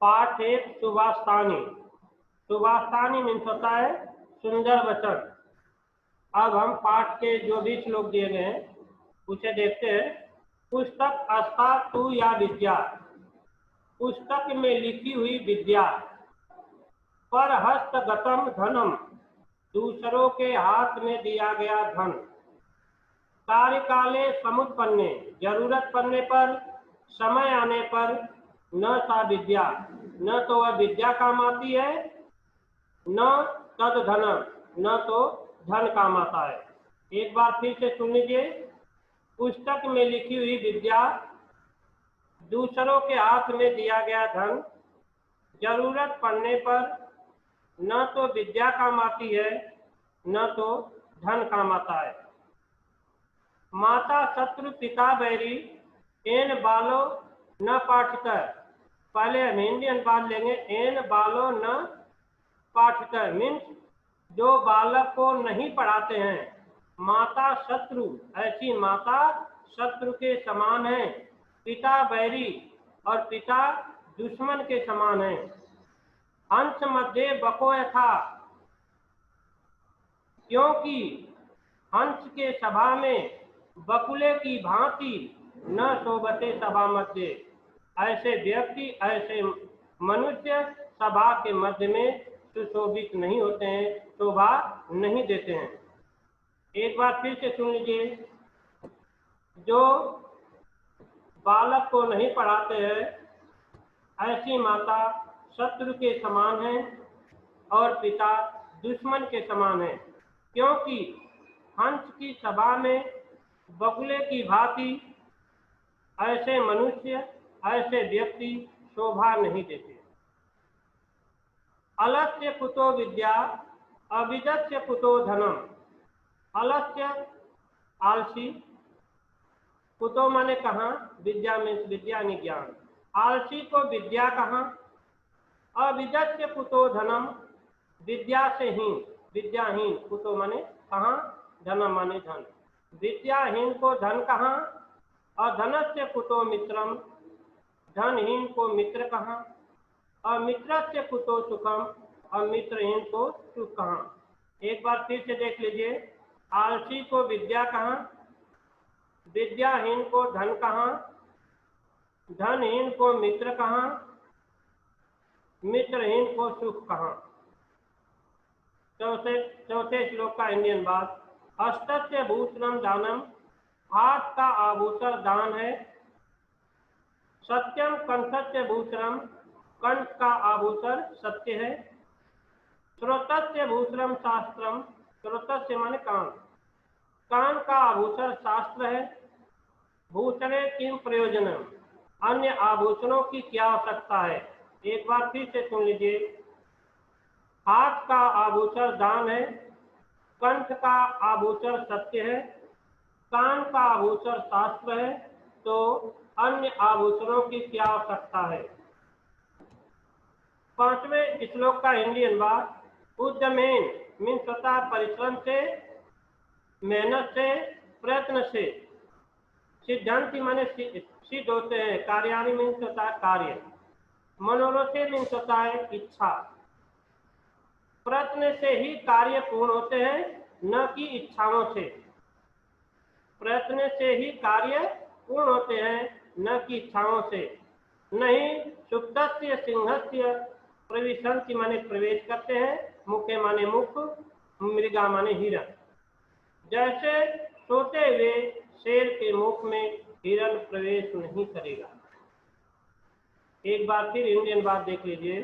पाठ एक सुभाषतानी। सुभाषतानी मीन्स होता है सुंदर वचन। अब हम पाठ के जो भी श्लोक दिए गए हैं उसे देखते हैं। पुस्तक अस्था तु या विद्या, पुस्तक में लिखी हुई विद्या। पर हस्तगतम धनम, दूसरों के हाथ में दिया गया धन। कार्यकाले समुत्पन्ने, जरूरत पड़ने पर, समय आने पर, न सा विद्या, न तो वह विद्या काम आती है, न तद धनम, न तो धन काम आता है। एक बार फिर से सुन लीजिए। पुस्तक में लिखी हुई विद्या, दूसरों के हाथ में दिया गया धन, जरूरत पड़ने पर न तो विद्या काम आती है, न तो धन काम आता है। माता शत्रु पिता बैरी, एन बालो न पाठितर। पहले हम हिंदी अनुवाद लेंगे। एन बालो न पाठितर मीन्स जो बालक को नहीं पढ़ाते हैं। माता शत्रु, ऐसी माता शत्रु के समान है। पिता बैरी, और पिता दुश्मन के समान है। हंस मध्य बको यथा, क्योंकि हंस के सभा में बकुले की भांति न शोभते सभा मध्य। ऐसे व्यक्ति, ऐसे मनुष्य सभा के मध्य में सुशोभित नहीं होते हैं, शोभा नहीं देते हैं। एक बार फिर से सुन लीजिए। जो बालक को नहीं पढ़ाते हैं, ऐसी माता शत्रु के समान है और पिता दुश्मन के समान है। क्योंकि हंस की सभा में बगुले की भांति ऐसे मनुष्य, ऐसे व्यक्ति शोभा नहीं देते। अलस्य कुतो विद्या, अविद्यस्य कुतो धनम। अलस्य आलसी, कुतो माने कहाँ, विद्या में विद्या नहीं ज्ञान। आलसी को विद्या कहाँ। अविद्यस्य कुतो धनम, विद्या से हीन, विद्याहीन। कुतो माने कहाँ, धनम माने धन। विद्याहीन को धन कहाँ। अधनस्य कुतो मित्रम, धनहीन को मित्र कहाँ। अमित्रस्य कुतो सुखम, अमित्रहीन को सुख कहाँ। एक बार फिर से देख लीजिए। आलसी को विद्या कहाँ, विद्याहीन को धन कहाँ, धनहीन को मित्र कहाँ, मित्रहीन को सुख कहाँ। चौथे श्लोक का हिंदी अनुवाद। हस्तस्य भूषणम दानम, हाथ का आभूषण दान है। सत्यम कंठस्य भूषणम, कंठ का आभूषण सत्य है। श्रोतस्य भूषणम शास्त्रम, श्रोतस्य माने कान, कान का आभूषण शास्त्र है। भूषणे किम प्रयोजनम, अन्य आभूषणों की क्या आवश्यकता है। एक बार फिर से सुन लीजिए। हाथ का आभूषण दान है, कंठ का आभूषण सत्य है, कान का आभूषण शास्त्र है, तो अन्य आभूषणों की क्या आवश्यकता है। पांचवें श्लोक का हिंदी अनुवाद। उद्यमेन मीन्स होता है परिश्रम से, मेहनत से, प्रयत्न से। सिद्धांति माने सिद्ध होते हैं। कार्याणि मीन्स होता है कार्य। मनोरथे मीन्स होता है इच्छा। प्रयत्न से ही कार्य पूर्ण होते हैं, न कि इच्छाओं से। प्रयत्न से ही कार्य पूर्ण होते हैं, न कि इच्छाओं से। नहीं सुप्तस्य सिंहस्य प्रविशन्ति माने प्रवेश करते हैं। मुखे माने मुख, मृगा माने हिरण। जैसे सोते हुए शेर के मुख में हिरण प्रवेश नहीं करेगा। एक बार फिर हिंदी बात देख लीजिए।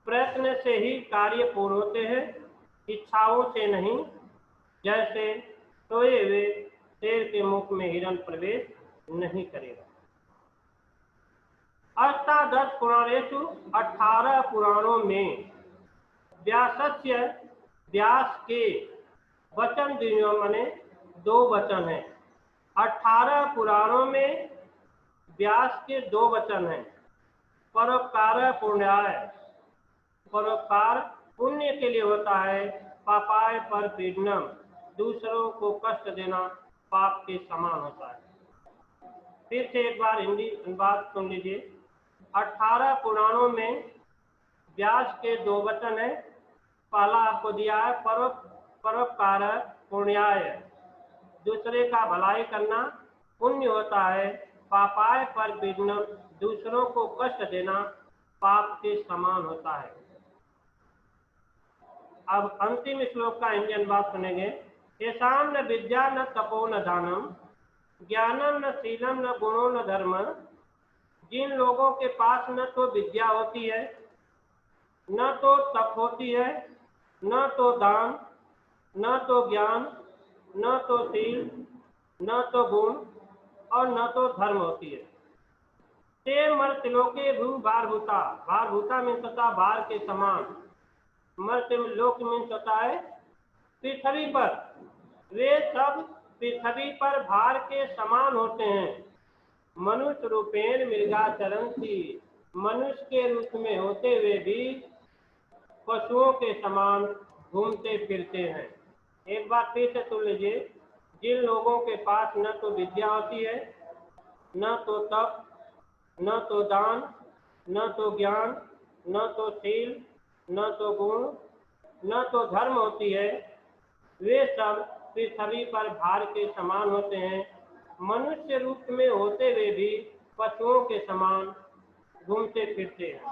प्रयत्न से ही कार्य पूर्ण होते हैं, इच्छाओं से नहीं। जैसे सोए हुए शेर के मुख में हिरण प्रवेश नहीं करेगा। अष्टादश पुराणेषु 18 पुराणों में व्यासस्य, व्यास के वचन दिनों माने 2 वचन हैं। 18 पुराणों में व्यास के 2 वचन हैं। परोपकार पुण्याय, परोपकार पुण्य के लिए होता है। पापाय पर पीड़नम, दूसरों को कष्ट देना पाप के समान होता है। फिर से एक बार हिंदी अनुवाद सुन लीजिए। 18 पुराणों में व्यास के 2 वचन है। पहला आपको दिया है, परोपकार पुण्याय, दूसरे का भलाई करना पुण्य होता है। पापाय पर विघ्न, दूसरों को कष्ट देना पाप के समान होता है। अब अंतिम श्लोक का हिंदी अनुवाद सुनेंगे। येषां न विद्या न तपो न दानम, ज्ञानम न शीलम न गुणो न धर्म। जिन लोगों के पास न तो विद्या होती है, न तो तप होती है, न तो दान, न तो ज्ञान, न तो शील, न तो गुण और न तो धर्म होती है, ते मर्त्यलोके भू भारभूता, भारभूता मीन्स होता भार के समान, मर्त्यलोक मीन्स होता है पृथ्वी पर, वे सब पृथ्वी पर भार के समान होते हैं। मनुष्य रूपेण मृगाचरन्ति, मनुष्य के रूप में होते हुए भी पशुओं के समान घूमते फिरते हैं। एक बार फिर से सुन लीजिए। जिन लोगों के पास न तो विद्या होती है, न तो तप, न तो दान, न तो ज्ञान, न तो शील, न तो गुण, न तो धर्म होती है, वे सब पृथ्वी पर भार के समान होते हैं। मनुष्य रूप में होते हुए भी पशुओं के समान घूमते फिरते हैं।